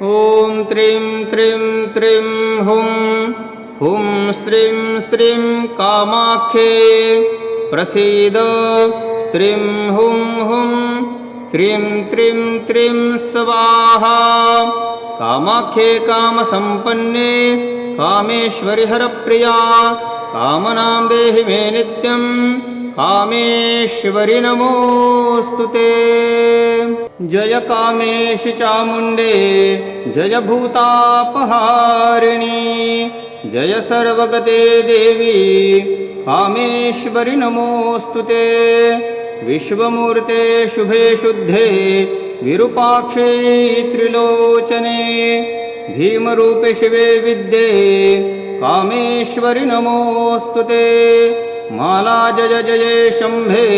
ॐ त्रीं त्रीं त्रीं हुं हुं स्त्रीं स्त्रीं कामाख्ये प्रसीद स्त्रीं हुं हुं त्रीं त्रीं त्रीं स्वाहा कामाख्ये कामसम्पन्ने कामेश्वरि हरप्रिया कामनां देहि मे नित्यं कामेश्वरि नमोऽस्तुते। जय कामेशि चामुण्डे जय भूतापहारिणी जय सर्वगते देवी कामेश्वरि नमोऽस्तुते। विश्वमूर्ते शुभे शुद्धे विरूपाक्षे त्रिलोचने भीमरूपे शिवे विद्ये कामेश्वरि नमोऽस्तुते। माला जय जय शम्भे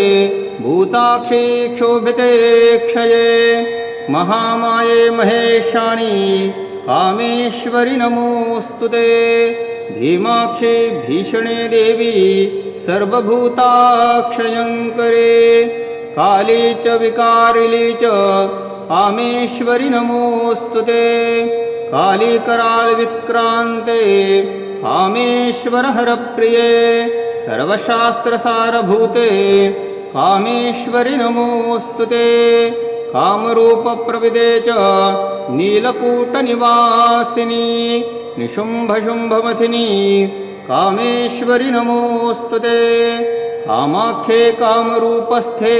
भूताक्षी क्षोभिते क्षये महामाये महेशाणि कामेश्वरि नमोऽस्तुते। भीमाक्षी भीषणे देवी सर्वभूताक्षयङ्करे काली च विकारिली च कामेश्वरि नमोऽस्तुते। काली कराल विक्रान्ते कामेश्वर हरप्रिये सर्वशास्त्रसारभूते कामेश्वरि नमोऽस्तुते। कामरूपप्रविदे च नीलकूटनिवासिनी निशुम्भशुम्भमथिनी कामेश्वरि नमोऽस्तुते। कामाख्ये कामरूपस्थे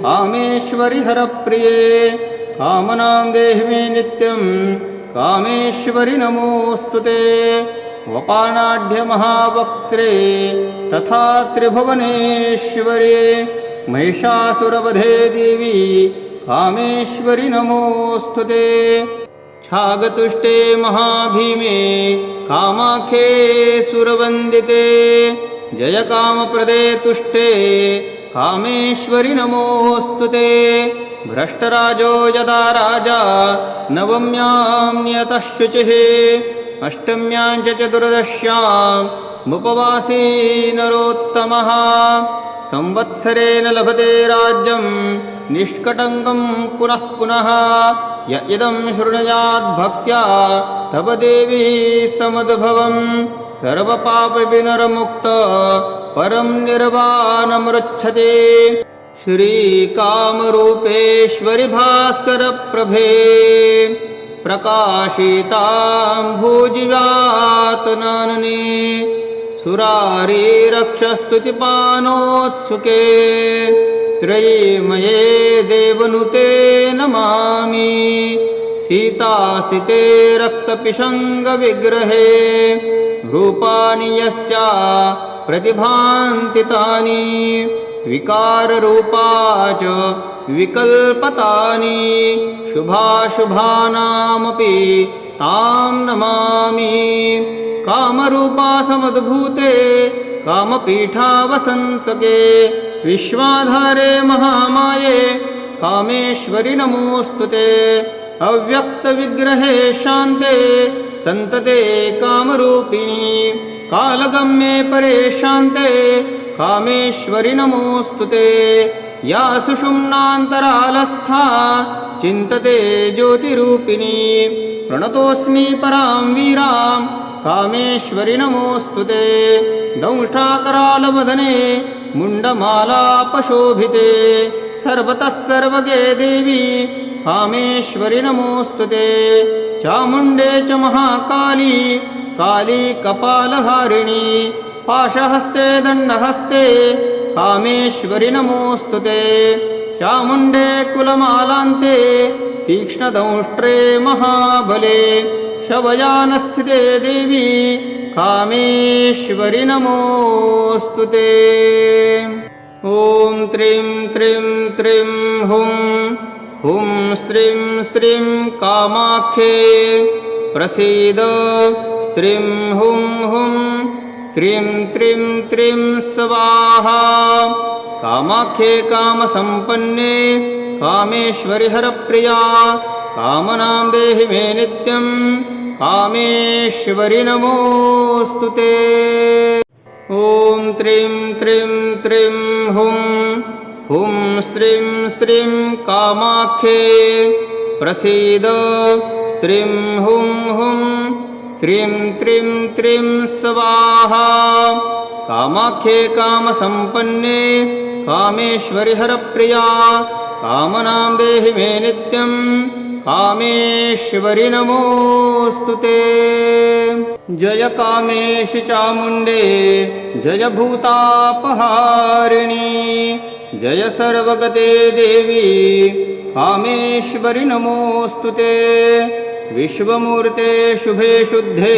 कामेश्वरि हरप्रिये कामनां देहि मे नित्यं कामेश्वरि नमोऽस्तुते। वपानाढ्य महावक्त्रे तथा त्रिभुवनेश्वरे महिषासुरवधे देवी कामेश्वरि नमोऽस्तुते। छागतुष्टे महाभीमे कामाख्ये सुरवन्दिते जय कामप्रदे तुष्टे कामेश्वरि नमोऽस्तुते। भ्रष्टराजो यदा राजा नवम्यां नियतः शुचिः अष्टम्यां च चतुर्दश्यामुपवासी नरोत्तमः संवत्सरेण लभते राज्यं निष्कटङ्कं पुनः पुनः य इदं शृणुयात् भक्त्या तव देवी समुद्भवं सर्वपापविनरमुक्त परं निर्वाणमृच्छते। श्रीकामरूपेश्वरि भास्करप्रभे प्रकाशितां भुजिव्यातनानने सुरारी रक्षस्तुतिपानोत्सुके त्रयीमये देवनुते नमामि। सीतासिते रक्तपिशङ्गविग्रहे रूपाणि यस्या प्रतिभान्ति तानि विकाररूपा च विकल्पतानि शुभाशुभानामपि तां नमामि। कामरूपा समुद्भूते कामपीठावसंसके विश्वाधारे महामाये कामेश्वरि नमोऽस्तुते। अव्यक्तविग्रहे शान्ते सन्तते कामरूपिणी कालगम्ये परे शान्ते कामेश्वरि नमोऽस्तुते। या सुषुम्नान्तरालस्था चिन्तते ज्योतिरूपिणी प्रणतोऽस्मि परां वीरां कामेश्वरि नमोऽस्तुते। दंष्टाकरालवदने मुण्डमालापशोभिते सर्वतः सर्वगे देवी कामेश्वरि नमोऽस्तुते। चामुण्डे च महाकाली काली कपालहारिणी पाशहस्ते दण्डहस्ते कामेश्वरि नमोऽस्तुते। चामुण्डे कुलमालान्ते तीक्ष्णदंष्ट्रे महाबले शवयानस्थिते देवी कामेश्वरि नमोऽस्तुते। ॐ त्रीं त्रीं त्रीं हुं हुं स्त्रीं स्त्रीं कामाख्ये प्रसीद स्त्रीं हुं हुं त्रीं त्रीं त्रीं स्वाहा कामाख्ये कामसम्पन्ने कामेश्वरि हरप्रिया कामनां देहि मे नित्यं कामेश्वरि नमोऽस्तुते। ॐ त्रीं त्रीं त्रीं हुं हुं स्त्रीं स्त्रीं कामाख्ये प्रसीद त्रिं हुं हुं त्रिं त्रिं त्रिं स्वाहा कामाख्ये कामसम्पन्ने कामेश्वरि हरप्रिया कामनां देहि मे नित्यं कामेश्वरि नमोऽस्तु ते। जय कामेशि चामुण्डे जय भूतापहारिणी जय सर्वगते देवी कामेश्वरि नमोऽस्तु ते। विश्वमूर्ते शुभे शुद्धे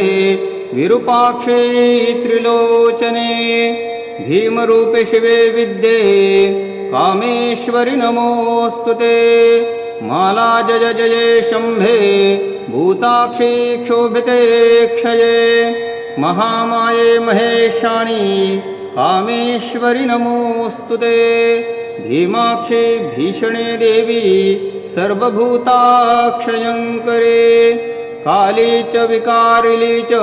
विरूपाक्षे त्रिलोचने भीमरूपे शिवे विद्ये कामेश्वरि नमोऽस्तु ते। माला जय जय शम्भे भूताक्षी क्षोभिते क्षये महामाये महेशाणि कामेश्वरि नमोऽस्तु ते। भीमाक्षे भीषणे देवी सर्वभूताक्षयङ्करे काली च विकारिणी च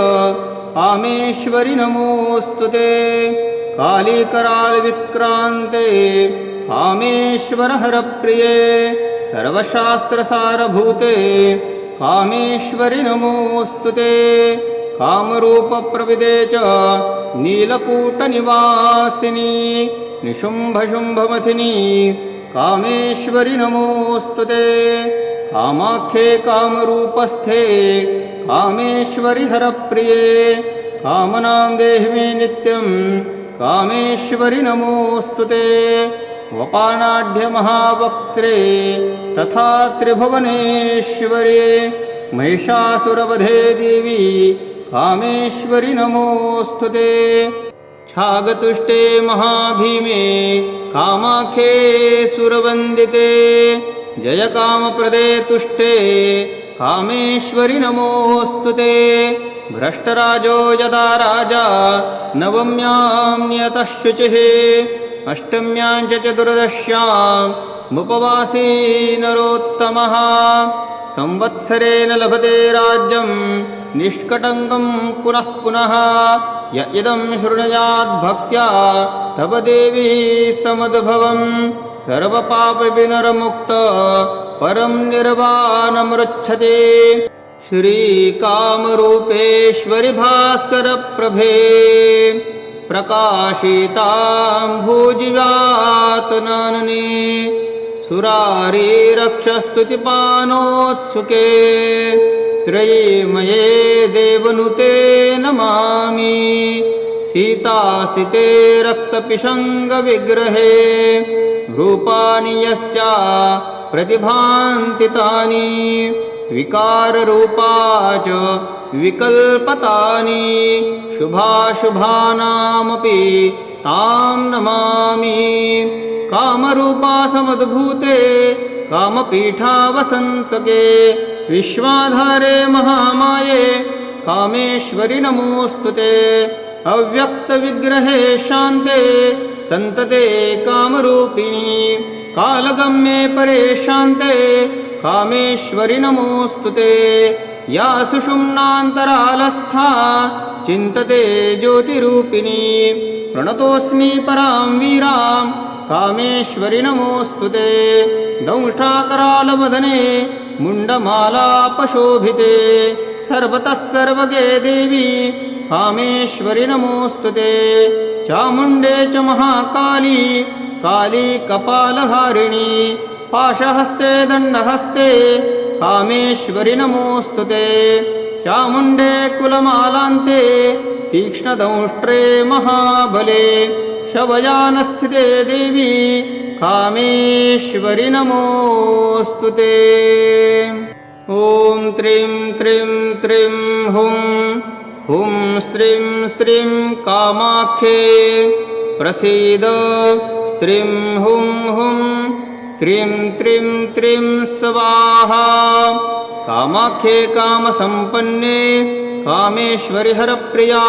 कामेश्वरि नमोऽस्तु ते। काली कराल विक्रान्ते कामेश्वर हरप्रिये सर्वशास्त्रसारभूते कामेश्वरि नमोऽस्तु ते। कामरूपप्रविदे च नीलकूटनिवासिनी निशुम्भशुम्भमथिनी कामेश्वरि नमोऽस्तु ते। कामाख्ये कामरूपस्थे कामेश्वरि हरप्रिये कामनां देहि मे नित्यं कामेश्वरि नमोऽस्तु ते। वपानाढ्य महावक्त्रे तथा त्रिभुवनेश्वरे महिषासुरवधे देवी कामेश्वरि नमोऽस्तु ते। छागतुष्टे महाभीमे कामाख्ये सुरवन्दिते जय कामप्रदे तुष्टे कामेश्वरि नमोऽस्तु ते। भ्रष्टराजो यदा राजा नवम्यां नियतः शुचिः अष्टम्यां च चतुर्दश्यामुपवासी नरोत्तमः संवत्सरेण लभते राज्यं निष्कटङ्कं पुनः पुनः य इदं शृणुयात् भक्त्या तव देवी समुद्भवम् सर्वपापविनरमुक्त परं निर्वाणमृच्छते। श्रीकामरूपेश्वरि भास्करप्रभे प्रकाशितां भुजिव्यातनने सुरारी रक्षस्तुतिपानोत्सुके त्रयीमये देवनुते नमामि। सीतासिते रक्तपिशङ्गविग्रहे रूपाणि यस्या प्रतिभान्ति तानि विकाररूपा च विकल्पतानि शुभाशुभानामपि तां नमामि। कामरूपा समुद्भूते कामपीठावसंसके विश्वाधारे महामाये कामेश्वरि नमोऽस्तु ते। अव्यक्तविग्रहे शान्ते सन्तते कामरूपिणी कालगम्ये परे शान्ते कामेश्वरि नमोऽस्तु ते। या सुषुम्नान्तरालस्था चिन्तते ज्योतिरूपिणी प्रणतोऽस्मि परां वीरां कामेश्वरि नमोऽस्तु ते। दंष्टाकरालवदने मुण्डमालापशोभिते सर्वतः सर्वगे देवी कामेश्वरि नमोऽस्तु ते। चामुण्डे च महाकाली काली कपालहारिणी पाशहस्ते दण्डहस्ते कामेश्वरि नमोऽस्तु ते। चामुण्डे कुलमालान्ते तीक्ष्णदंष्ट्रे महाबले शवयानस्थिते देवी कामेश्वरि नमोऽस्तु ते। ॐ त्रिं त्रिं त्रिं हुं हुं स्त्रीं स्त्रीं कामाख्ये प्रसीद स्त्रीं हुं हुं त्रिं त्रिं त्रिं स्वाहा कामाख्ये कामसम्पन्ने कामेश्वरि हरप्रिया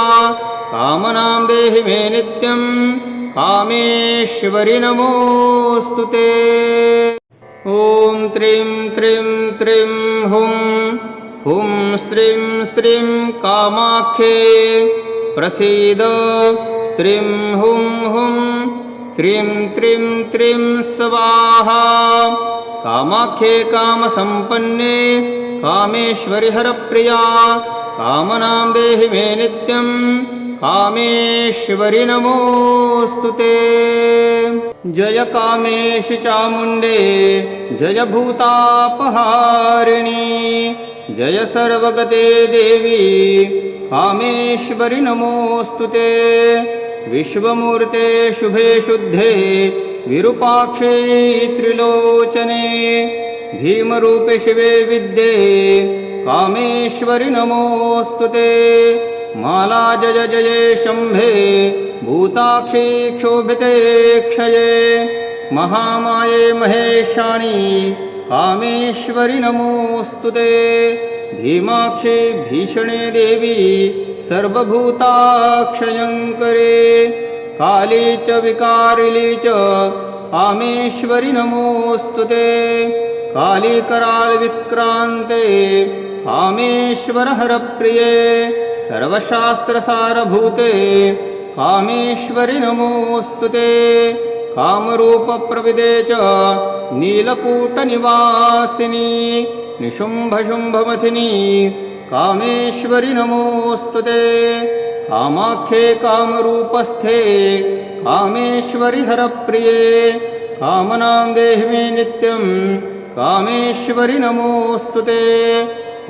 कामनां देहि मे नित्यं कामेश्वरि नमोऽस्तु ते। ॐ त्रिं त्रिं त्रिं हुं हुं स्त्रीं स्त्रीं कामाख्ये प्रसीद स्त्रीं हुं हुं त्रिं त्रिं त्रिं स्वाहा कामाख्ये कामसम्पन्ने कामेश्वरि हरप्रिया कामनां देहि मे नित्यं कामेश्वरि नमोऽस्तु ते। जय कामेशि चामुण्डे जय भूतापहारिणी जय सर्वगते देवी कामेश्वरि नमोऽस्तु ते। विश्वमूर्ते शुभे शुद्धे विरूपाक्षे त्रिलोचने भीमरूपे शिवे विद्ये कामेश्वरि नमोऽस्तु ते। माला जय जय शम्भे भूताक्षी क्षोभिते क्षये महामाये महेशाणि कामेश्वरि नमोऽस्तु ते। भीमाक्षे भीषणे देवी सर्वभूताक्षयङ्करे काली च विकारिली च कामेश्वरि नमोऽस्तु ते। काली कराल विक्रान्ते कामेश्वर हरप्रिये सर्वशास्त्रसारभूते कामेश्वरि नमोऽस्तु ते। कामरूपप्रविदे च नीलकूटनिवासिनी निशुम्भशुम्भमथिनी कामेश्वरि नमोऽस्तु ते। कामाख्ये कामरूपस्थे कामेश्वरि हरप्रिये कामनां देहि मे नित्यं कामेश्वरि नमोऽस्तु ते।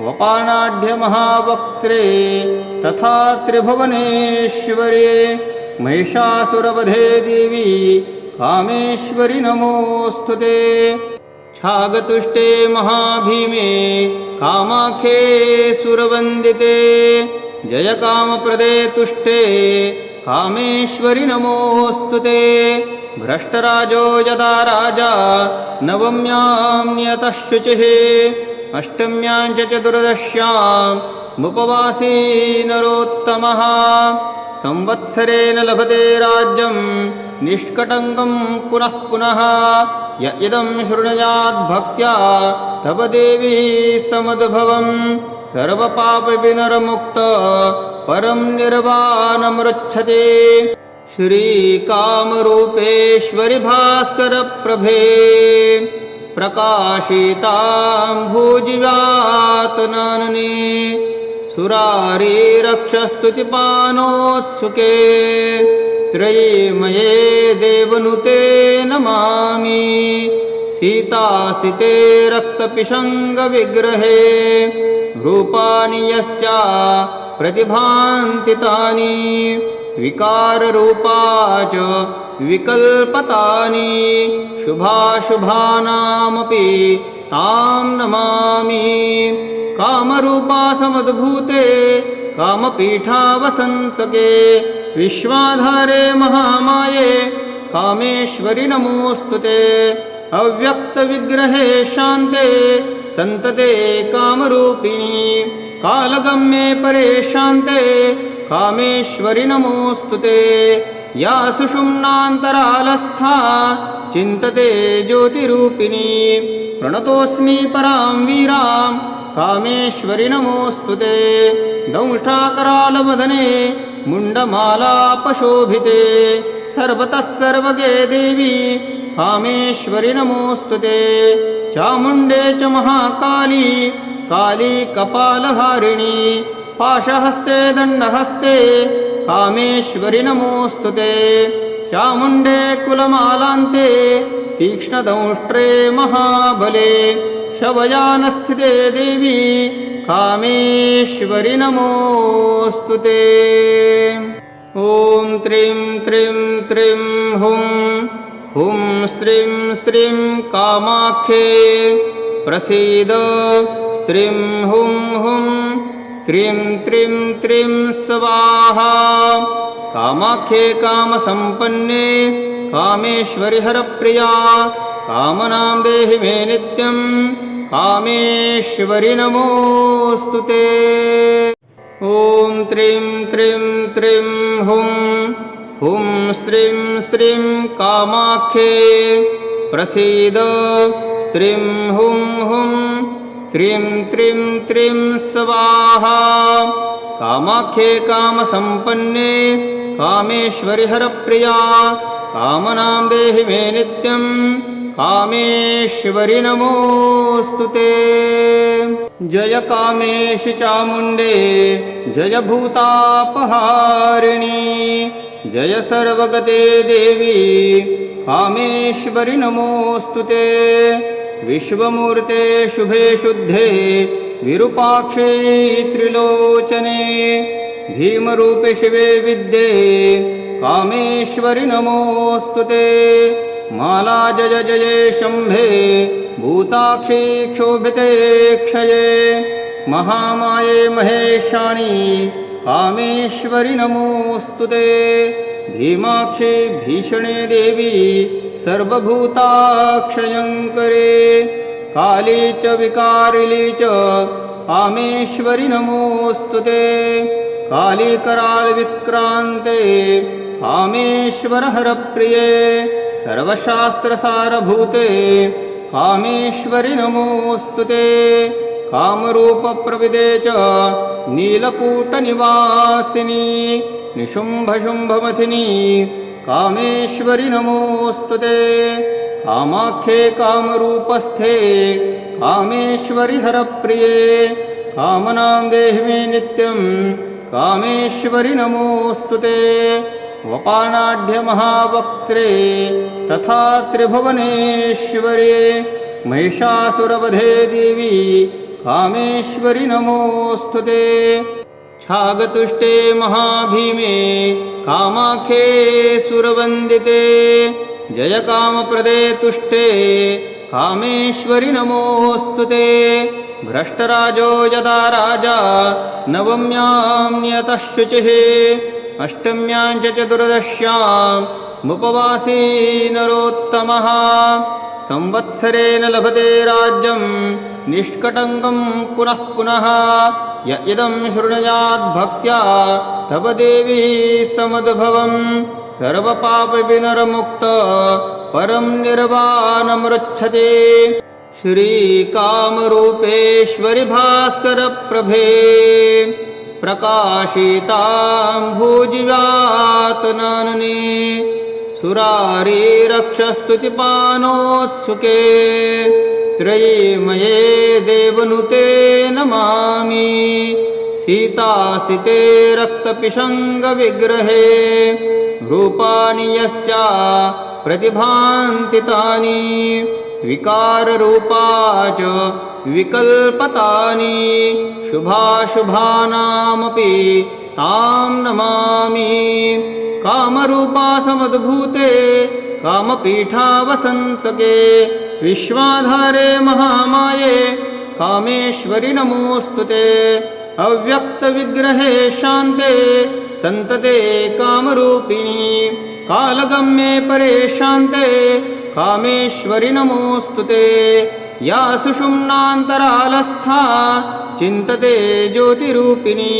वपानाढ्यमहावक्त्रे तथा त्रिभुवनेश्वरे महिषासुरवधे देवी कामेश्वरि नमोऽस्तु ते। छागतुष्टे महाभीमे कामाख्ये सुरवन्दिते जय कामप्रदे तुष्टे कामेश्वरि नमोऽस्तु ते। भ्रष्टराजो यदा राजा नवम्यां नियतः शुचिः अष्टम्यां च चतुर्दश्यामुपवासी नरोत्तमः संवत्सरेण लभते राज्यं निष्कटङ्कं पुनः पुनः य इदं शृणुयात् भक्त्या तव देवी समुद्भवं सर्वपापविनर्मुक्त परं निर्वाणमृच्छते। श्रीकामरूपेश्वरि भास्करप्रभे प्रकाशितां भुजिव्यातनानने सुरारीरक्षस्तुतिपानोत्सुके त्रयीमये देवनुते नमामि। सीतासिते रक्तपिशङ्गविग्रहे रूपाणि यस्या प्रतिभान्ति तानि विकाररूपा च विकल्पतानि शुभाशुभानामपि तां नमामि। कामरूपा समुद्भूते कामपीठावसंसके विश्वाधारे महामाये कामेश्वरि नमोऽस्तु ते। अव्यक्तविग्रहे शान्ते सन्तते कामरूपिणी कालगम्ये परे शान्ते कामेश्वरि नमोऽस्तु ते। या सुषुम्नान्तरालस्था चिन्तते ज्योतिरूपिणी प्रणतोऽस्मि परां वीरां कामेश्वरि नमोऽस्तु ते। दंष्टाकरालवदने मुण्डमालापशोभिते सर्वतः सर्वगे देवी कामेश्वरि नमोऽस्तु ते। चामुण्डे च महाकाली काली कपालहारिणी पाशहस्ते दण्डहस्ते कामेश्वरि नमोऽस्तु ते। चामुण्डे कुलमालान्ते तीक्ष्णदंष्ट्रे महाबले शवयानस्थिते देवी कामेश्वरि नमोऽस्तु ते। ॐ त्रीं त्रीं त्रीं हुं हुं स्त्रीं स्त्रीं कामाख्ये प्रसीद स्त्रीं हुं हुं त्रीं त्रीं त्रीं स्वाहा। कामाख्ये कामसम्पन्ने कामेश्वरि हरप्रिया कामनां देहि मे नित्यं कामेश्वरि नमोऽस्तु ते। ॐ त्रीं त्रीं त्रीं हुं हुं स्त्रीं स्त्रीं कामाख्ये प्रसीद स्त्रीं हुं हुं त्रीं त्रीं त्रीं स्वाहा। कामाख्ये कामसम्पन्ने कामेश्वरि हरप्रिया कामनां देहि मे नित्यं कामेश्वरि नमोऽस्तु ते। जय कामेशि चामुण्डे जय भूतापहारिणी जय सर्वगते देवी कामेश्वरि नमोऽस्तु ते। विश्वमूर्ते शुभे शुद्धे विरूपाक्षे त्रिलोचने भीमरूपे शिवे विद्ये कामेश्वरि नमोऽस्तु ते। माला जय जय शम्भे भूताक्षी क्षोभिते क्षये महामाये महेशाणि कामेश्वरि नमोऽस्तु ते। भीमाक्षे भीषणे देवी सर्वभूताक्षयङ्करे काली च विकारिली च कामेश्वरि नमोऽस्तु ते। काली कराल विक्रान्ते कामेश्वर हरप्रिये सर्वशास्त्रसारभूते कामेश्वरि नमोऽस्तु ते। कामरूपप्रविदे च नीलकूटनिवासिनी निशुम्भशुम्भमथिनी कामेश्वरि नमोऽस्तु ते। कामाख्ये कामरूपस्थे कामेश्वरि हरप्रिये कामनां देहि मे नित्यं कामेश्वरि नमोऽस्तु ते। वपानाढ्यमहावक्त्रे तथा त्रिभुवनेश्वरे महिषासुरवधे देवी कामेश्वरि नमोऽस्तु ते। छागतुष्टे महाभीमे कामाख्ये सुरवन्दिते जय कामप्रदे तुष्टे कामेश्वरि नमोऽस्तु ते। भ्रष्टराजो यदा राजा नवम्यां नियतः शुचिः अष्टम्यां च चतुर्दश्यामुपवासी नरोत्तमः संवत्सरेण लभते राज्यं निष्कटङ्कं पुनः पुनः य इदं शृणुयात् भक्त्या तव देवी समुद्भवम् सर्वपापविनरमुक्त परं निर्वाणमृच्छते। श्रीकामरूपेश्वरि भास्करप्रभे प्रकाशितां भुजिव्यातनानने सुरारी रक्षस्तुतिपानोत्सुके त्रयीमये देवनुते नमामि। सीतासिते रक्तपिशङ्गविग्रहे रूपाणि यस्या प्रतिभान्ति तानि विकाररूपा च विकल्पतानि शुभाशुभानामपि तां नमामि। कामरूपा समद्भूते कामपीठावसंसके विश्वाधारे महामाये कामेश्वरि नमोऽस्तु ते। अव्यक्तविग्रहे शान्ते सन्तते कामरूपिणी कालगम्ये परे शान्ते कामेश्वरि नमोऽस्तु ते। या सुषुम्नान्तरालस्था चिन्तते ज्योतिरूपिणी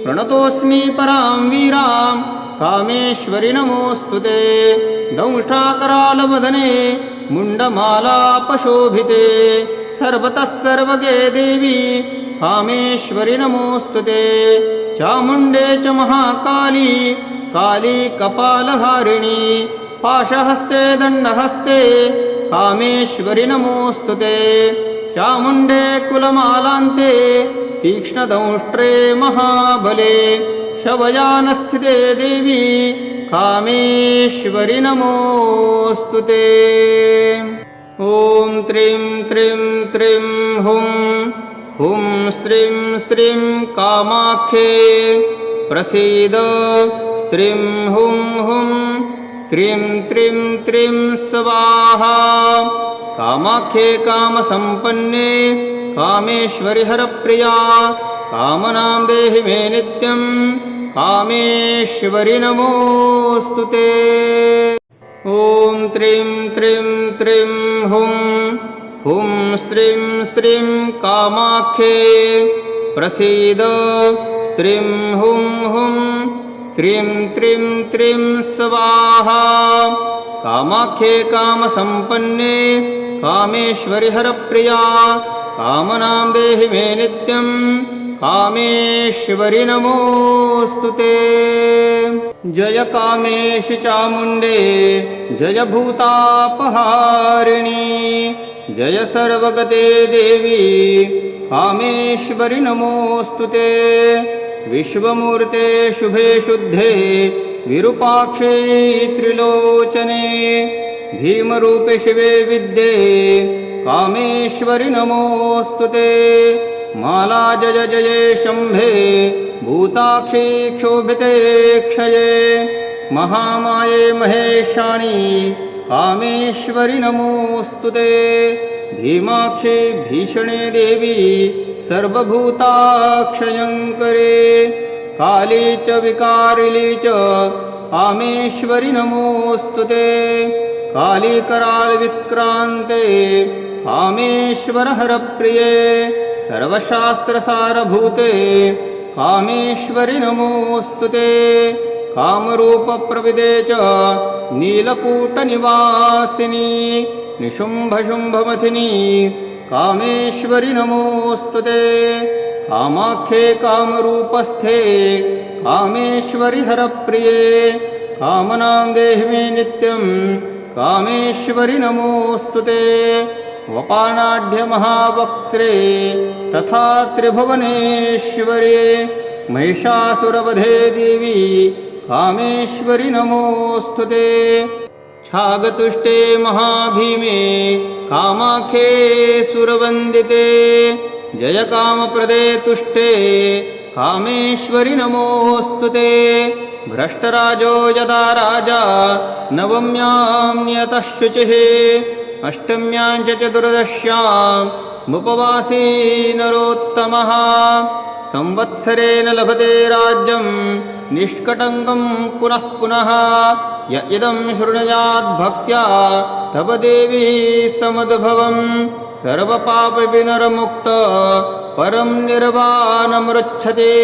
प्रणतोऽस्मि परां वीरां कामेश्वरि नमोऽस्तु ते। दंष्टाकरालवदने मुण्डमालापशोभिते सर्वतः सर्वगे देवी कामेश्वरि नमोऽस्तु ते। चामुण्डे च महाकाली काली कपालहारिणी पाशहस्ते दण्डहस्ते कामेश्वरि नमोऽस्तु ते। चामुण्डे कुलमालान्ते तीक्ष्णदंष्ट्रे महाबले शवयानस्थिते देवी कामेश्वरि नमोऽस्तु ते। ॐ त्रीं त्रीं त्रीं हुं हुं स्त्रीं स्त्रीं कामाख्ये प्रसीद स्त्रीं हुं हुं त्रीं त्रीं त्रीं स्वाहा। कामाख्ये कामसम्पन्ने कामेश्वरि हरप्रिया कामनां देहि मे नित्यं कामेश्वरि नमोऽस्तु ते। ॐ त्रीं त्रीं त्रीं हुं हुं स्त्रीं स्त्रीं कामाख्ये प्रसीद स्त्रीं हुं हुं त्रीं त्रीं त्रीं स्वाहा। कामाख्ये कामसम्पन्ने कामेश्वरि हरप्रिया कामनां देहि मे नित्यं कामेश्वरि नमोऽस्तु ते। जय कामेशि चामुण्डे जय भूतापहारिणी जय सर्वगते देवी कामेश्वरि नमोऽस्तु ते। विश्वमूर्ते शुभे शुद्धे विरूपाक्षे त्रिलोचने भीमरूपे शिवे विद्ये कामेश्वरि नमोऽस्तु ते। माला जय जय शम्भे भूताक्षी क्षोभिते क्षये महामाये महेशाणि कामेश्वरि नमोऽस्तु ते। भीमाक्षे भीषणे देवी सर्वभूताक्षयङ्करे काली च विकारिली च कामेश्वरि नमोऽस्तु ते। काली कराल विक्रान्ते कामेश्वर हरप्रिये सर्वशास्त्रसारभूते कामेश्वरि नमोऽस्तु ते। कामरूपप्रविदे च नीलकूटनिवासिनी निशुम्भशुम्भमथिनी कामेश्वरि नमोऽस्तु ते। कामाख्ये कामरूपस्थे कामेश्वरि हरप्रिये कामनां देहि मे नित्यं कामेश्वरि नमोऽस्तु ते। वपानाढ्यमहावक्त्रे तथा त्रिभुवनेश्वरे महिषासुरवधे देवी कामेश्वरि नमोऽस्तु ते। छागतुष्टे महाभीमे कामाख्ये सुरवन्दिते जय कामप्रदे तुष्टे कामेश्वरि नमोऽस्तु ते। भ्रष्टराजो यदा राजा नवम्यां नियतः शुचिः अष्टम्यां च चतुर्दश्यामुपवासी नरोत्तमः संवत्सरेण लभते राज्यं निष्कटङ्कं पुनः पुनः य इदं शृणुयात् भक्त्या तव देवी समुद्भवं सर्वपापविनर्मुक्त परं निर्वाणमृच्छते।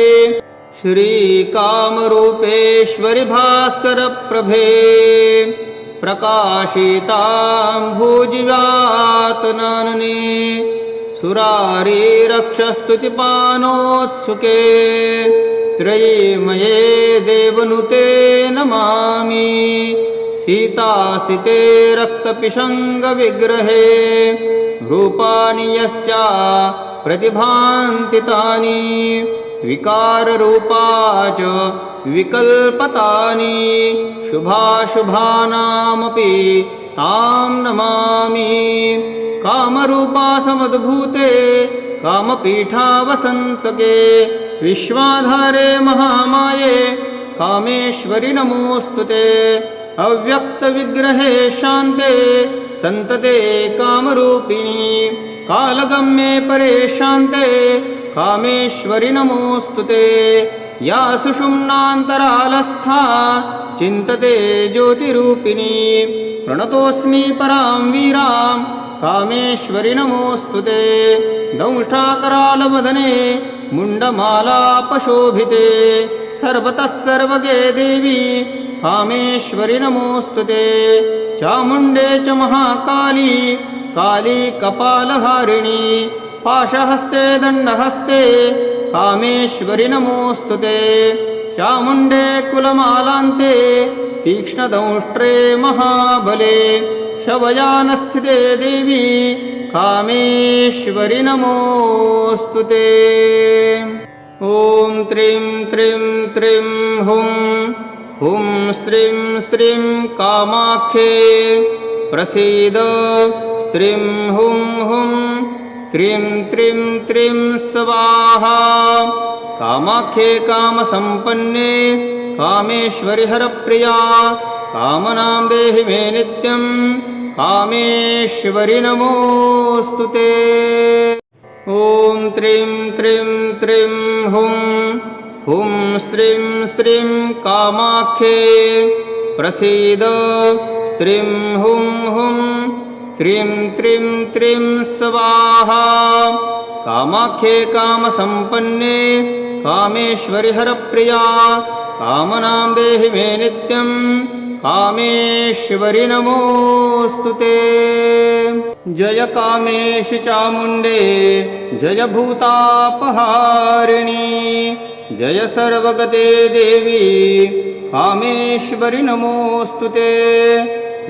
श्रीकामरूपेश्वरि भास्करप्रभे प्रकाशितां भुजिव्यातनानने सुरारी रक्षस्तुतिपानोत्सुके त्रयीमये देवनुते नमामि। सीतासिते रक्तपिशङ्गविग्रहे रूपाणि यस्या प्रतिभान्ति तानि विकाररूपा च विकल्पतानि शुभाशुभानामपि तां नमामि। कामरूपा समुद्भूते कामपीठावसंसके विश्वाधारे महामाये कामेश्वरि नमोऽस्तु ते। अव्यक्तविग्रहे शान्ते सन्तते कामरूपिणी कालगम्ये परे शान्ते कामेश्वरि नमोऽस्तु ते। या सुषुम्नान्तरालस्था चिन्तते ज्योतिरूपिणी प्रणतोऽस्मि परां वीरां कामेश्वरि नमोऽस्तु ते। दंष्टाकरालवदने मुण्डमालापशोभिते सर्वतः सर्वगे देवी कामेश्वरि नमोऽस्तु ते। चामुण्डे च महाकाली काली कपालहारिणी पाशहस्ते दण्डहस्ते कामेश्वरि नमोऽस्तु ते। चामुण्डे कुलमालान्ते तीक्ष्णदंष्ट्रे महाबले शवयानस्थिते देवी कामेश्वरि नमोऽस्तु ते। ॐ त्रीं त्रीं त्रीं हुं हुं स्त्रीं स्त्रीं कामाख्ये प्रसीद स्त्रीं हुं हुं त्रीं त्रीं त्रीं स्वाहा। कामाख्ये कामसम्पन्ने कामेश्वरि हरप्रिया कामनां देहि मे नित्यं कामेश्वरि नमोऽस्तु ते। ॐ त्रीं त्रीं त्रीं हुं हुं स्त्रीं स्त्रीं कामाख्ये प्रसीद स्त्रीं हुं हुं त्रीं त्रीं त्रीं स्वाहा। कामाख्ये कामसम्पन्ने कामेश्वरि हरप्रिया कामनां देहि मे नित्यं कामेश्वरि नमोऽस्तु ते। जय कामेश चामुण्डे जय भूतापहारिणी जय सर्वगते देवी कामेश्वरि नमोऽस्तु ते।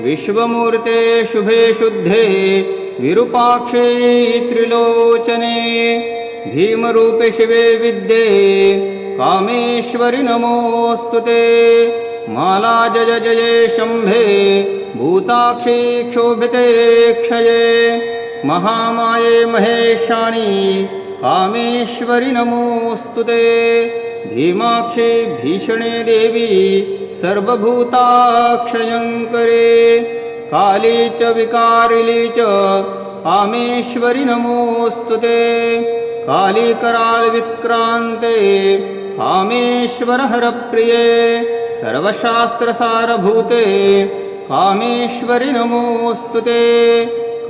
विश्वमूर्ते शुभे शुद्धे विरूपाक्षे त्रिलोचने भीमरूपे शिवे विद्ये कामेश्वरि नमोऽस्तु ते। माला जय जय शम्भे भूताक्षी क्षोभिते क्षये महामाये महेशाणि कामेश्वरि नमोऽस्तु ते। भीमाक्षे भीषणे देवी सर्वभूताक्षयङ्करे काली च विकारिली च कामेश्वरि नमोऽस्तु ते। काली कराल विक्रान्ते कामेश्वर हरप्रिये सर्वशास्त्रसारभूते कामेश्वरि नमोऽस्तु ते।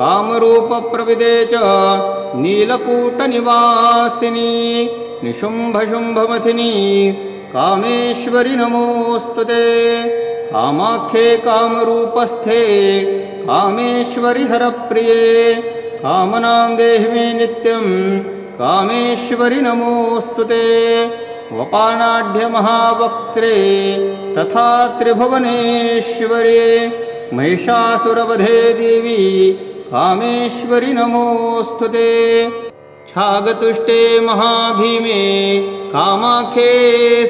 कामरूपप्रविदे च नीलकूटनिवासिनी निशुम्भशुम्भमथिनी कामेश्वरि नमोऽस्तु ते। कामाख्ये कामरूपस्थे कामेश्वरि हरप्रिये कामनां देहि मे नित्यं कामेश्वरि नमोऽस्तु ते। वपानाढ्यमहावक्त्रे तथा त्रिभुवनेश्वरे महिषासुरवधे देवी कामेश्वरि नमोऽस्तु ते। छागतुष्टे महाभीमे कामाख्ये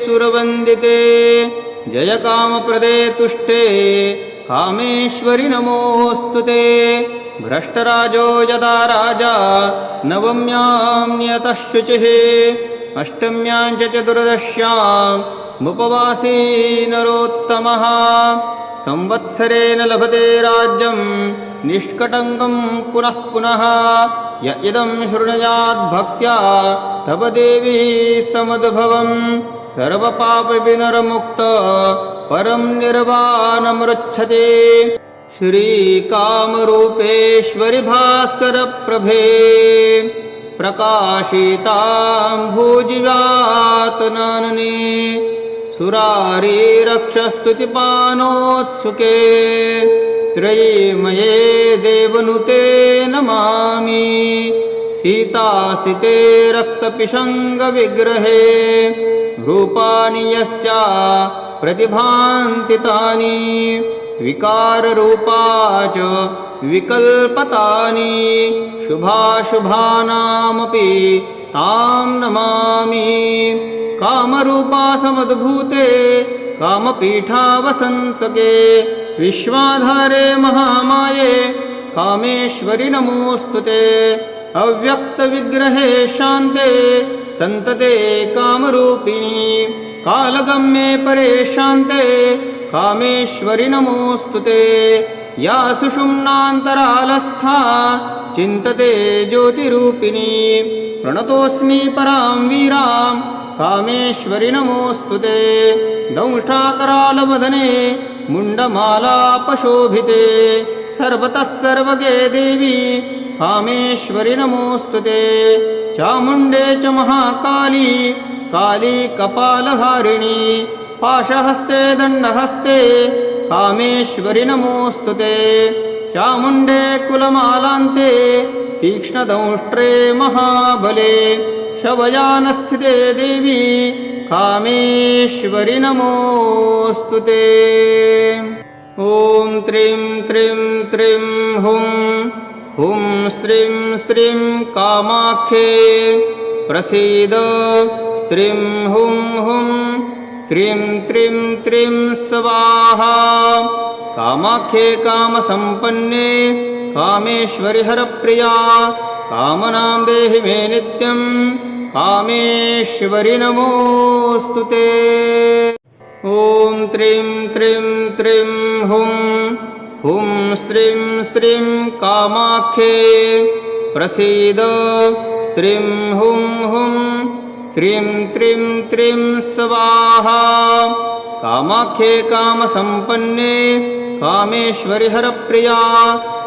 सुरवन्दिते जय कामप्रदे तुष्टे कामेश्वरि नमोऽस्तु ते। भ्रष्टराजो यदा राजा नवम्यां नियतः शुचिः अष्टम्यां च चतुर्दश्यामुपवासी नरोत्तमः संवत्सरेण लभते राज्यं निष्कटङ्कं पुनः पुनः य इदं शृणुयात् भक्त्या तव देवी समुद्भवम् सर्वपापविनर्मुक्त परं निर्वाणमृच्छते। श्रीकामरूपेश्वरि भास्करप्रभे प्रकाशितां भुजिव्यातनने सुरारी रक्षस्तुतिपानोत्सुके त्रयीमये देवनुते नमामि। सीतासिते रक्तपिशङ्गविग्रहे रूपाणि यस्या प्रतिभान्ति तानि विकाररूपा च विकल्पतानि शुभाशुभानामपि तां नमामि। कामरूपा समुद्भूते कामपीठावसंसके विश्वाधारे महामाये कामेश्वरि नमोऽस्तु ते। अव्यक्तविग्रहे शान्ते सन्तते कामरूपिणी कालगम्ये परे शान्ते कामेश्वरि नमोऽस्तु ते। या सुषुम्नान्तरालस्था चिन्तते ज्योतिरूपिणी प्रणतोऽस्मि परां वीरां कामेश्वरि नमोऽस्तु ते। दंष्टाकरालवदने मुण्डमालापशोभिते सर्वतः सर्वगे देवी कामेश्वरि नमोऽस्तु ते। चामुण्डे च महाकाली काली कपालहारिणी पाशहस्ते दण्डहस्ते कामेश्वरि नमोऽस्तु ते। चामुण्डे कुलमालान्ते तीक्ष्णदंष्ट्रे महाबले शवयानस्थिते देवी कामेश्वरि नमोऽस्तु ते। ॐ त्रीं त्रीं त्रीं हुं हुं स्त्रीं स्त्रीं कामाख्ये प्रसीद स्त्रीं हुं हुं त्रीं त्रीं त्रीं स्वाहा। कामाख्ये कामसम्पन्ने कामेश्वरि हरप्रिया कामनां देहि मे नित्यं कामेश्वरि नमोऽस्तु ते। ॐ त्रीं त्रीं त्रीं हुं हुं स्त्रीं स्त्रीं कामाख्ये प्रसीद स्त्रीं हुं हुं त्रीं त्रीं त्रीं स्वाहा। कामाख्ये कामसम्पन्ने कामेश्वरि हरप्रिया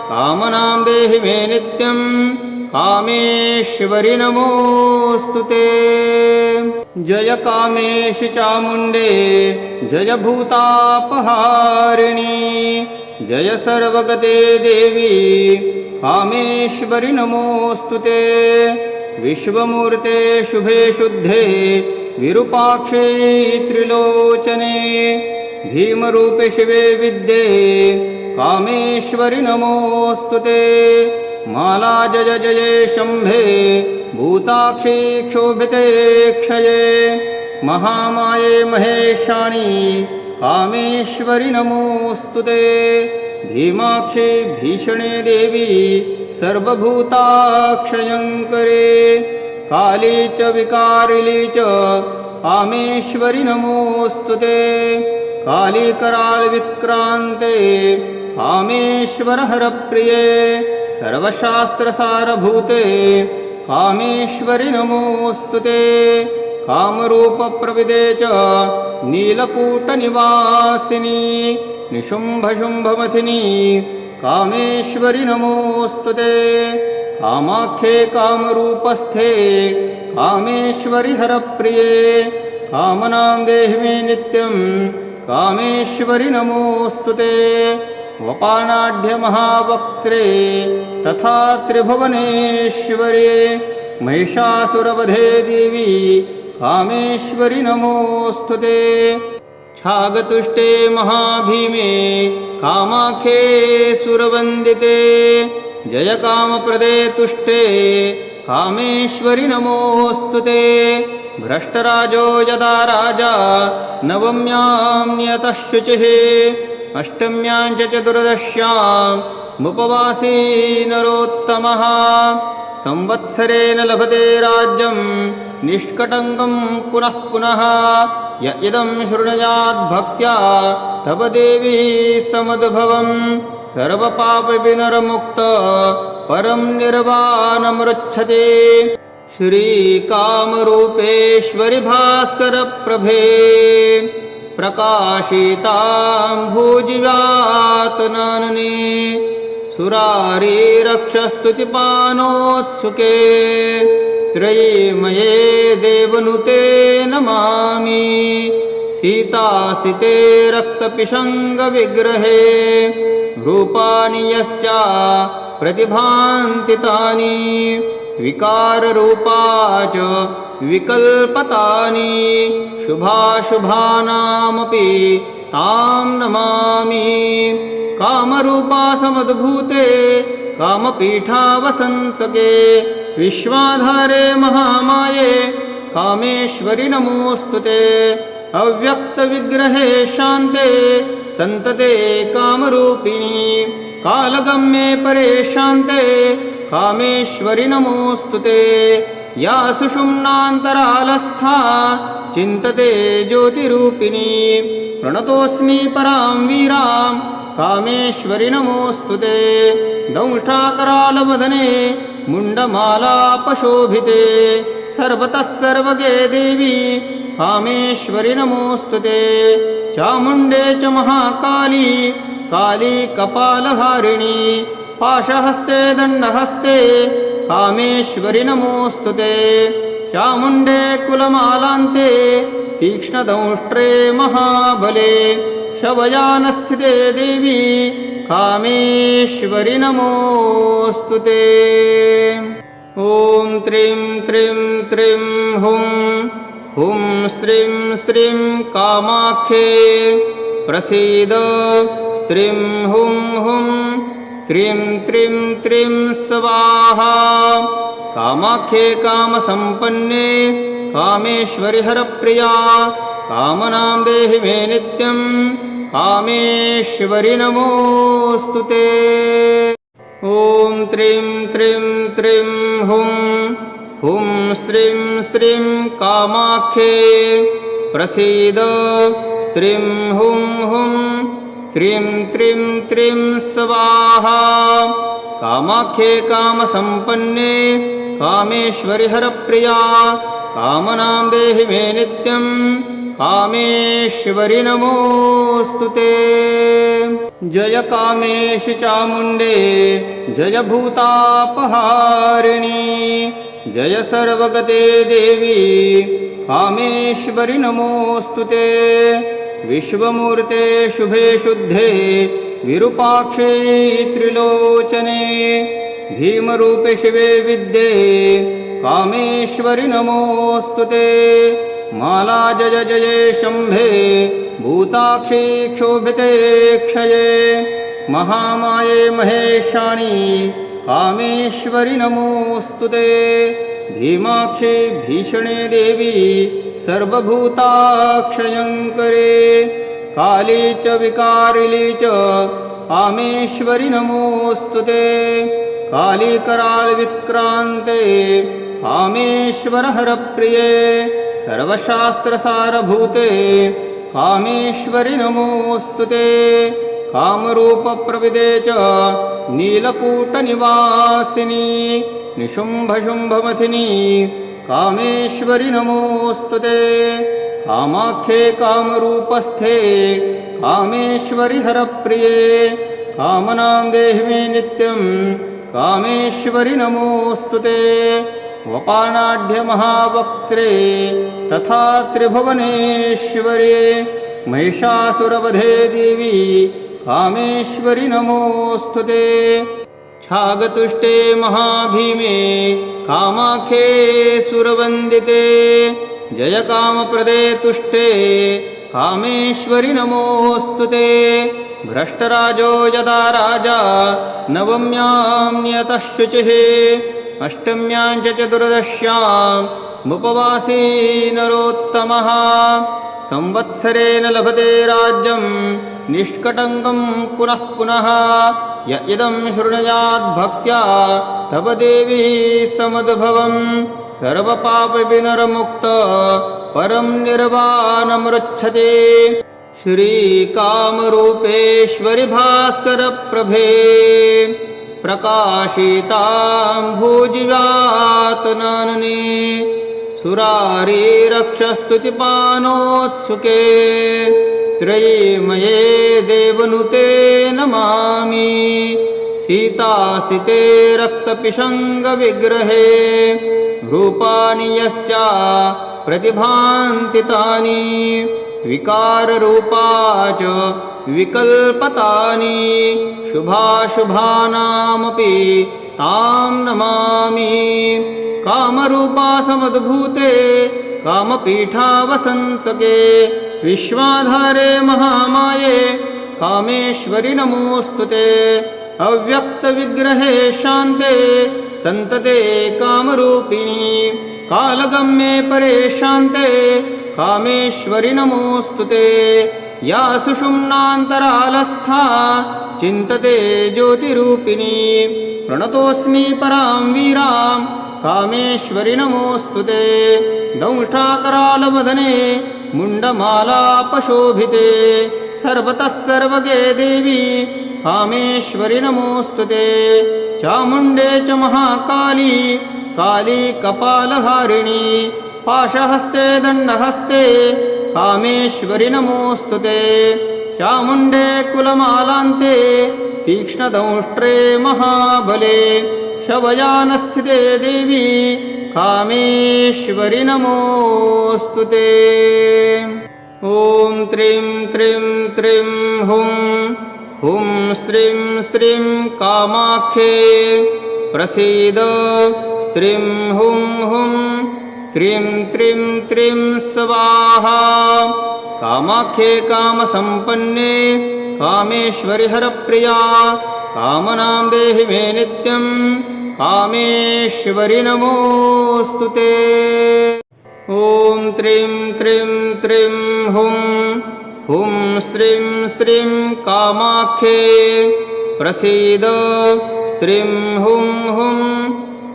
कामनां देहि मे नित्यं कामेश्वरि नमोऽस्तु ते। जय कामेशि चामुण्डे जय भूतापहारिणी जय सर्वगते देवी कामेश्वरि नमोऽस्तु ते। विश्वमूर्ते शुभे शुद्धे विरूपाक्षे त्रिलोचने भीमरूपे शिवे विद्ये कामेश्वरि नमोऽस्तु ते। माला जय जय शम्भे भूताक्षी क्षोभिते क्षये महामाये महेशाणि कामेश्वरि नमोऽस्तु ते। भीमाक्षे भीषणे देवी सर्वभूताक्षयङ्करे काली च विकारिली च कामेश्वरि नमोऽस्तु ते। काली कराल विक्रान्ते कामेश्वर हरप्रिये सर्वशास्त्रसारभूते कामेश्वरि नमोऽस्तु ते। कामरूपप्रविदे च नीलकूटनिवासिनी निशुम्भशुम्भमथिनी कामेश्वरि नमोऽस्तु ते। कामाख्ये कामरूपस्थे कामेश्वरि हरप्रिये कामनां देहि मे नित्यं कामेश्वरि नमोऽस्तु ते। वपानाढ्यमहावक्त्रे तथा त्रिभुवनेश्वरे महिषासुरवधे देवी कामेश्वरि नमोऽस्तु ते। छागतुष्टे महाभीमे कामाख्ये सुरवन्दिते जय कामप्रदे तुष्टे कामेश्वरि नमोऽस्तु ते। भ्रष्टराजो यदा राजा नवम्यां नियतः शुचिः अष्टम्यां च चतुर्दश्यामुपवासी नरोत्तमः संवत्सरेण लभते राज्यं निष्कटङ्कं पुनः पुनः य इदं शृणुयात् भक्त्या तव देवी समुद्भवं सर्वपापविनरमुक्त परं निर्वाणमृच्छते। श्रीकामरूपेश्वरि भास्करप्रभे प्रकाशितां भुजिव्यातनानने सुरारी रक्षस्तुतिपानोत्सुके त्रयीमये देवनुते नमामि। सीतासिते रक्तपिशङ्गविग्रहे रूपाणि यस्या प्रतिभान्ति तानि विकाररूपा च विकल्पतानि शुभाशुभानामपि तां नमामि। कामरूपा समुद्भूते कामपीठावसंसके विश्वाधारे महामाये कामेश्वरि नमोऽस्तु ते। अव्यक्तविग्रहे शान्ते सन्तते कामरूपिणी कालगम्ये परे शान्ते कामेश्वरि नमोऽस्तु ते। या सुषुम्नान्तरालस्था चिन्तते ज्योतिरूपिणी प्रणतोऽस्मि परां वीरां कामेश्वरि नमोऽस्तु ते। दंष्टाकरालवदने मुण्डमालापशोभिते सर्वतः सर्वगे देवी कामेश्वरि नमोऽस्तु ते। चामुण्डे च महाकाली काली कपालहारिणी पाशहस्ते दण्डहस्ते कामेश्वरि नमोऽस्तु ते। चामुण्डे कुलमालान्ते तीक्ष्णदंष्ट्रे महाबले शवयानस्थिते देवी कामेश्वरि नमोऽस्तु ते। ॐ त्रीं त्रीं त्रीं हुं हुं स्त्रीं स्त्रीं कामाख्ये प्रसीद स्त्रीं हुं हुं त्रीं त्रीं त्रीं स्वाहा। कामाख्ये कामसम्पन्ने कामेश्वरि हरप्रिया कामनां देहि मे नित्यं कामेश्वरि नमोऽस्तु ते। ॐ त्रीं त्रीं त्रीं हुं हुं स्त्रीं स्त्रीं कामाख्ये प्रसीद स्त्रीं हुं हुं त्रीं त्रीं त्रीं स्वाहा। कामाख्ये कामसम्पन्ने कामेश्वरि हरप्रिया कामनां देहि मे नित्यं कामेश्वरि नमोऽस्तु ते। जय कामेशि चामुण्डे जय भूतापहारिणी जय सर्वगते देवी कामेश्वरि नमोऽस्तु ते। विश्वमूर्ते शुभे शुद्धे विरूपाक्षे त्रिलोचने भीमरूपे शिवे विद्ये कामेश्वरि नमोऽस्तु ते। माला जय जय शम्भे भूताक्षी क्षोभिते क्षये महामाये महेशाणि कामेश्वरि नमोऽस्तु ते। भीमाक्षे भीषणे देवी सर्वभूताक्षयङ्करे काली च विकारिली च कामेश्वरि नमोऽस्तु ते। काली कराल विक्रान्ते कामेश्वर हरप्रिये सर्वशास्त्रसारभूते कामेश्वरि नमोऽस्तु ते। कामरूपप्रविदे च नीलकूटनिवासिनी निशुम्भशुम्भमथिनी कामेश्वरि नमोऽस्तु ते। कामाख्ये कामरूपस्थे कामेश्वरि हरप्रिये कामनां देहि मे नित्यं कामेश्वरि नमोऽस्तु ते। वपानाढ्यमहावक्त्रे तथा त्रिभुवनेश्वरे महिषासुरवधे देवी कामेश्वरि नमोऽस्तु ते। छागतुष्टे महाभीमे कामाख्ये सुरवन्दिते जय कामप्रदे तुष्टे कामेश्वरि नमोऽस्तु ते। भ्रष्टराजो यदा राजा नवम्यां नियतः शुचिः अष्टम्यां च चतुर्दश्यामुपवासी नरोत्तमः संवत्सरेण लभते राज्यं निष्कटङ्कं पुनः पुनः य इदं शृणुयात् भक्त्या तव देवी समुद्भवं सर्वपापविनर्मुक्त परं निर्वाणमृच्छते। श्रीकामरूपेश्वरि भास्करप्रभे प्रकाशितां भुजिव्यातनने सुरारी रक्षस्तुतिपानोत्सुके त्रयीमये देवनुते नमामि। सीतासिते रक्तपिशङ्गविग्रहे रूपाणि यस्या प्रतिभान्ति तानि विकाररूपा च विकल्पतानि शुभाशुभानामपि तां नमामि। कामरूपा समुद्भूते कामपीठावसंसके विश्वाधारे महामाये कामेश्वरि नमोऽस्तु ते। अव्यक्तविग्रहे शान्ते सन्तते कामरूपिणी कालगम्ये परे शान्ते कामेश्वरि नमोऽस्तु ते। या सुषुम्नान्तरालस्था चिन्तते ज्योतिरूपिणी प्रणतोऽस्मि परां वीरां कामेश्वरि नमोऽस्तु ते। दंष्टाकरालवदने मुण्डमालापशोभिते सर्वतः सर्वगे देवी कामेश्वरि नमोऽस्तु ते। चामुण्डे च महाकाली काली कपालहारिणी पाशहस्ते दण्डहस्ते कामेश्वरि नमोऽस्तु ते। चामुण्डे कुलमालान्ते तीक्ष्णदंष्ट्रे महाबले शवयानस्थिते देवी कामेश्वरि नमोऽस्तु ते। ॐ त्रीं त्रीं त्रीं हुं हुं स्त्रीं स्त्रीं कामाख्ये प्रसीद स्त्रीं हुं हुं त्रीं त्रीं त्रीं स्वाहा। कामाख्ये कामसम्पन्ने कामेश्वरि हरप्रिया कामनां देहि मे नित्यं कामेश्वरि नमोऽस्तु ते। ॐ त्रीं त्रीं त्रीं हुं हुं स्त्रीं स्त्रीं कामाख्ये प्रसीद स्त्रीं हुं हुं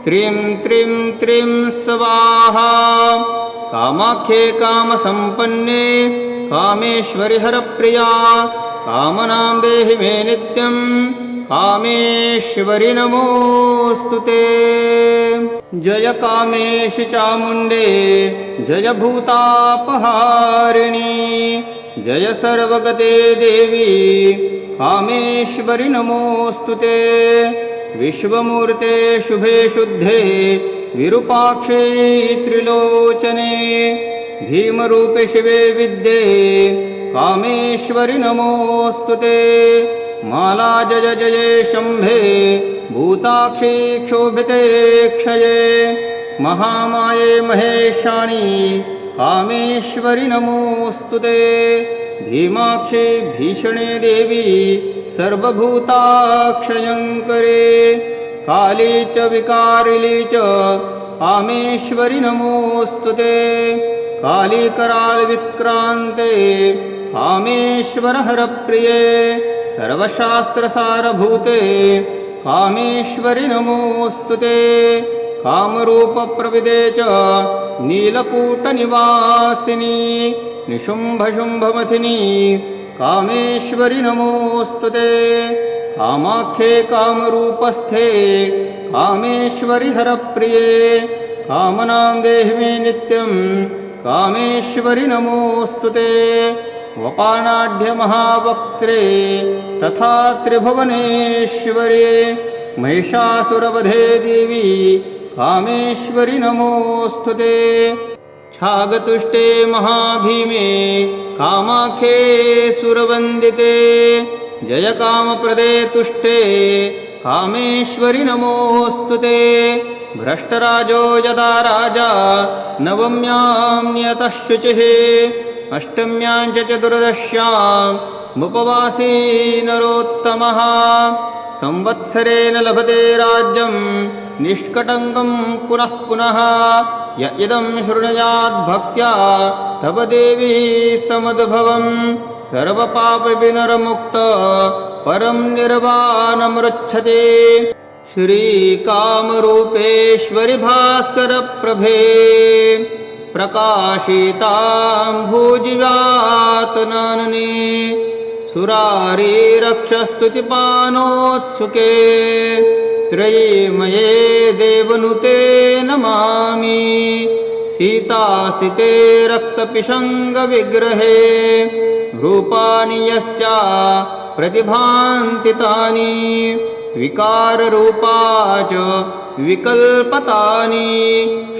त्रीं त्रीं त्रीं स्वाहा। कामाख्ये कामसम्पन्ने कामेश्वरि हरप्रिया कामनां देहि मे नित्यं कामेश्वरि नमोऽस्तु ते। जय कामेशि चामुण्डे जय भूतापहारिणी जय सर्वगते देवी कामेश्वरि नमोऽस्तु ते। विश्वमूर्ते शुभे शुद्धे विरूपाक्षे त्रिलोचने भीमरूपे शिवे विद्ये कामेश्वरि नमोऽस्तु ते। माला जय जय शम्भे भूताक्षी क्षोभिते क्षये महामाये महेशाणि कामेश्वरि नमोऽस्तु ते। भीमाक्षे भीषणे देवी सर्वभूताक्षयङ्करे काली च विकारिली च कामेश्वरि नमोऽस्तु ते। काली कराल विक्रान्ते कामेश्वर हरप्रिये सर्वशास्त्रसारभूते कामेश्वरि नमोऽस्तु ते। कामरूपप्रविदे च नीलकूटनिवासिनी निशुम्भशुम्भमथिनी कामेश्वरि नमोऽस्तु ते। कामाख्ये कामरूपस्थे कामेश्वरि हरप्रिये कामनां देहि मे नित्यं कामेश्वरि नमोऽस्तु ते। वपानाढ्य महावक्त्रे तथा त्रिभुवनेश्वरे महिषासुरवधे देवी कामेश्वरि नमोऽस्तु ते। छागतुष्टे महाभीमे कामाख्ये सुरवन्दिते जय कामप्रदे तुष्टे कामेश्वरि नमोऽस्तु ते। भ्रष्टराजो यदा राजा नवम्यां नियतः शुचिः अष्टम्यां च चतुर्दश्यामुपवासी नरोत्तमः संवत्सरेण लभते राज्यं निष्कटङ्कं पुनः पुनः य इदं शृणुयात् भक्त्या तव देवी समुद्भवम् सर्वपापविनरमुक्त परं निर्वाणमृच्छते। श्रीकामरूपेश्वरि भास्करप्रभे प्रकाशितां भुजिव्यातनने सुरारी रक्षस्तुतिपानोत्सुके त्रयीमये देवनुते नमामि। सीतासिते रक्तपिशङ्गविग्रहे रूपाणि यस्या प्रतिभान्ति तानि विकाररूपा च विकल्पतानि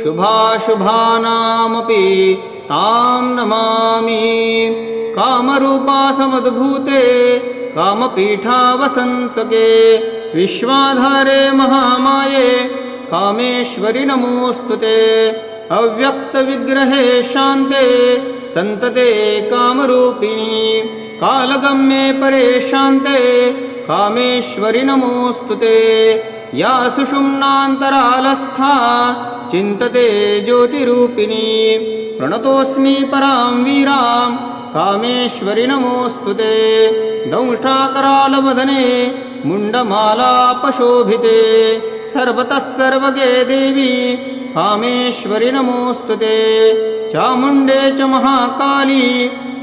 शुभाशुभानामपि तां नमामि। कामरूपा समुद्भूते कामपीठावसंसके विश्वाधारे महामाये कामेश्वरि नमोऽस्तु ते। अव्यक्तविग्रहे शान्ते सन्तते कामरूपिणी कालगम्ये परे शान्ते कामेश्वरि नमोऽस्तु ते। या सुषुम्नान्तरालस्था चिन्तते ज्योतिरूपिणी प्रणतोऽस्मि परां वीरां कामेश्वरि नमोऽस्तु ते। दंष्टाकरालवदने मुण्डमालापशोभिते सर्वतः सर्वगे देवी कामेश्वरि नमोऽस्तु ते। चामुण्डे च महाकाली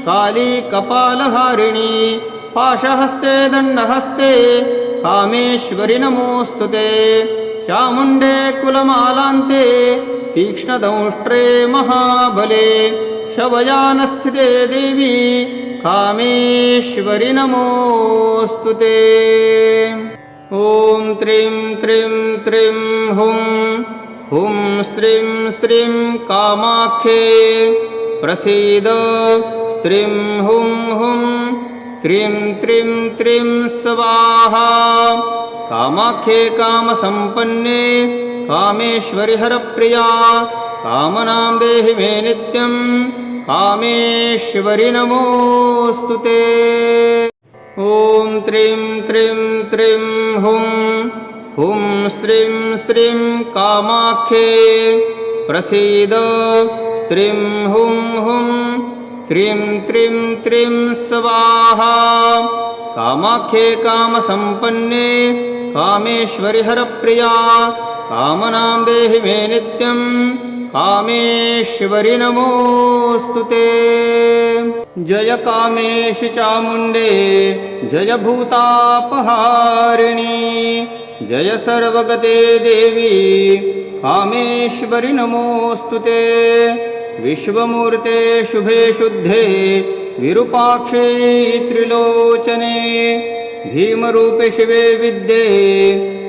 काली कपालहारिणी पाशहस्ते दण्डहस्ते कामेश्वरि नमोऽस्तु ते। चामुण्डे कुलमालान्ते तीक्ष्णदंष्ट्रे महाबले शवयानस्थिते देवी कामेश्वरि नमोऽस्तु ते। ॐ त्रीं त्रीं त्रीं हुं हुं स्त्रीं स्त्रीं कामाख्ये प्रसीद स्त्रीं हुं हुं त्रीं त्रीं त्रीं स्वाहा। कामाख्ये कामसम्पन्ने कामेश्वरि हरप्रिया कामनां देहि मे नित्यं कामेश्वरि नमोऽस्तु ते। ॐ त्रीं त्रीं त्रीं हुं हुं स्त्रीं स्त्रीं कामाख्ये प्रसीद स्त्रीं हुं हुं त्रीं त्रीं त्रीं स्वाहा। कामाख्ये कामसम्पन्ने कामेश्वरि हरप्रिया कामनां देहि मे नित्यं कामेश्वरि नमोऽस्तु ते। जय कामेशि चामुण्डे जय भूतापहारिणी जय सर्वगते देवी कामेश्वरि नमोऽस्तु ते। विश्वमूर्ते शुभे शुद्धे विरूपाक्षे त्रिलोचने भीमरूपे शिवे विद्ये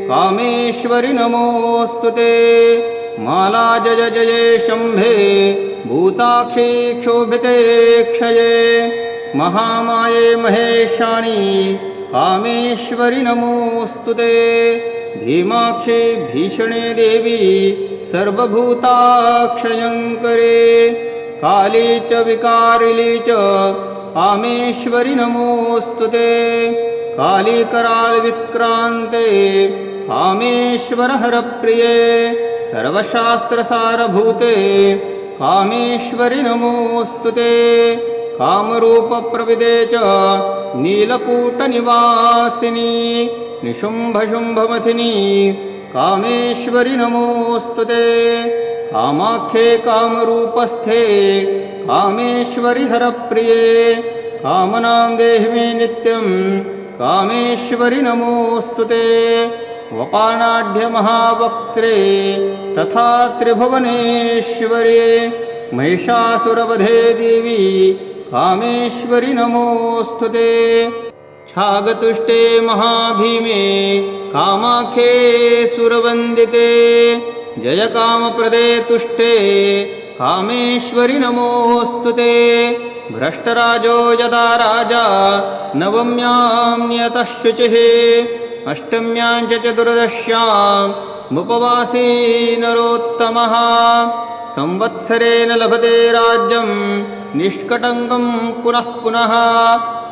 कामेश्वरि नमोऽस्तु ते। माला जय जय शम्भे भूताक्षी क्षोभिते क्षये महामाये महेशाणि कामेश्वरि नमोऽस्तु ते। भीमाक्षे भीषणे देवी सर्वभूताक्षयङ्करे काली च विकारिली च कामेश्वरि नमोऽस्तु ते। काली कराल विक्रान्ते कामेश्वर हरप्रिये सर्वशास्त्रसारभूते कामेश्वरि नमोऽस्तु ते। कामरूपप्रविदे च नीलकूटनिवासिनी निशुम्भशुम्भमथिनी कामेश्वरि नमोऽस्तु ते। कामाख्ये कामरूपस्थे कामेश्वरि हरप्रिये कामनां देहि मे नित्यं कामेश्वरि नमोऽस्तु ते। वपानाढ्यमहावक्त्रे तथा त्रिभुवनेश्वरे महिषासुरवधे देवी कामेश्वरि नमोऽस्तु ते। छागतुष्टे महाभीमे कामाख्ये सुरवन्दिते जय कामप्रदे तुष्टे कामेश्वरि नमोऽस्तु ते। भ्रष्टराजो यदा राजा नवम्यां नियतः शुचिः अष्टम्यां च चतुर्दश्यामुपवासी नरोत्तमः संवत्सरेण लभते राज्यं निष्कटङ्कं पुनः पुनः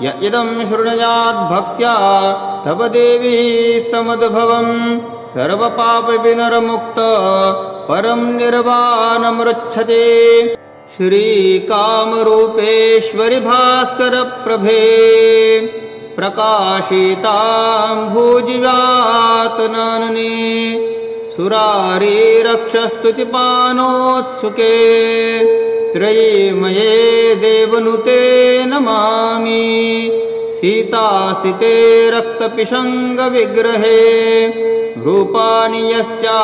य इदं शृणुयात् भक्त्या तव देवी समुद्भवं सर्वपापविनर्मुक्त परं निर्वाणमृच्छते। श्रीकामरूपेश्वरि भास्करप्रभे प्रकाशितां भुजिव्यातनने सुरारी रक्षस्तुतिपानोत्सुके त्रयीमये देवनुते नमामि। सीतासिते रक्तपिशङ्गविग्रहे रूपाणि यस्या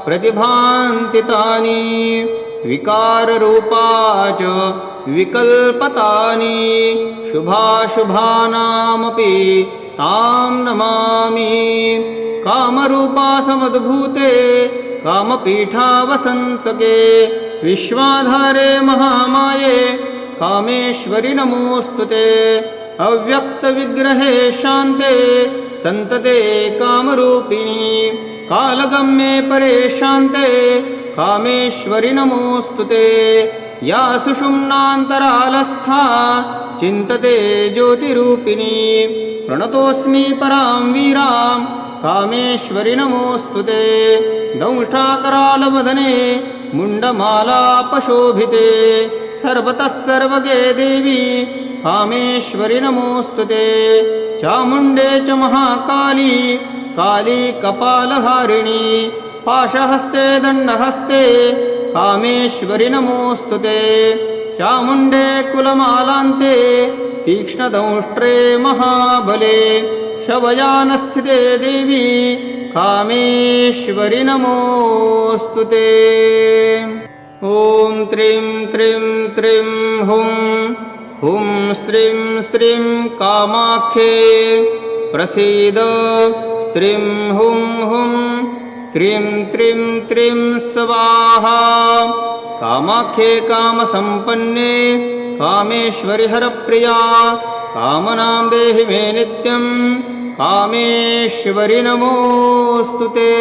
प्रतिभान्ति तानि विकाररूपा च विकल्पतानि शुभाशुभानामपि तां नमामि। कामरूपा समुद्भूते कामपीठावसंसके विश्वाधारे महामाये कामेश्वरि नमोऽस्तु ते। अव्यक्तविग्रहे शान्ते सन्तते कामरूपिणी कालगम्ये परे शान्ते कामेश्वरि नमोऽस्तु ते। या सुषुम्नान्तरालस्था चिन्तते ज्योतिरूपिणी प्रणतोऽस्मि परां वीरां कामेश्वरि नमोऽस्तु ते। दंष्टाकरालवदने मुण्डमालापशोभिते सर्वतः सर्वगे देवी कामेश्वरि नमोऽस्तु ते। चामुण्डे च महाकाली काली कपालहारिणी पाशहस्ते दण्डहस्ते कामेश्वरि नमोऽस्तु ते। चामुण्डे कुलमालान्ते तीक्ष्णदंष्ट्रे महाबले शवयानस्थिते देवी कामेश्वरि नमोऽस्तु ते। ॐ त्रीं त्रीं त्रीं हुं हुं स्त्रीं स्त्रीं कामाख्ये प्रसीद स्त्रीं हुं हुं त्रीं त्रीं त्रीं स्वाहा। कामाख्ये कामसम्पन्ने कामेश्वरि हरप्रिया कामनां देहि मे नित्यं कामेश्वरि नमोऽस्तु ते।